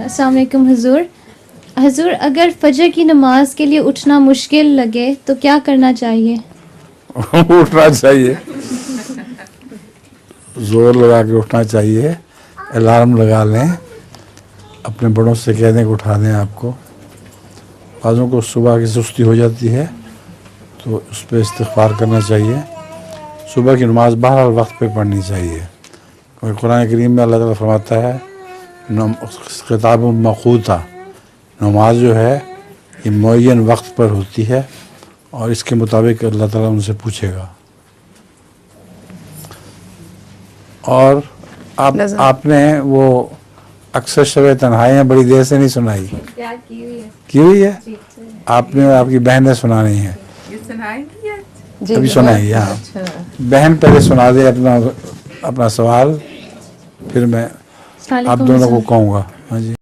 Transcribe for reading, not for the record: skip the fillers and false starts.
अस्सलाम वालेकुम हुजूर। हुजूर, अगर फजर की नमाज के लिए उठना मुश्किल लगे तो क्या करना चाहिए? उठना चाहिए, जोर लगा के उठना चाहिए, अलार्म लगा लें, अपने बड़ों से कह दें कि उठा दें आपको। बाज़ों को सुबह की सुस्ती हो जाती है तो उस पर इस्तिग़फ़ार करना चाहिए। सुबह की नमाज़ बहरहाल वक्त पे पढ़नी चाहिए, क्योंकि कुरान करीम में अल्लाह ताला फरमाता है किताब मक़ूता, नमाज जो है ये मुअय्यन वक्त पर होती है और इसके मुताबिक अल्लाह ताला उनसे पूछेगा। और आपने वो अक्सर शब तन्हाइयाँ बड़ी देर से नहीं सुनाई, की हुई है आपने, आपकी बहन ने सुनानी है, अभी सुनाई। हाँ, बहन पहले सुना दे अपना सवाल, फिर मैं आप दोनों को कहूँगा। हाँ जी।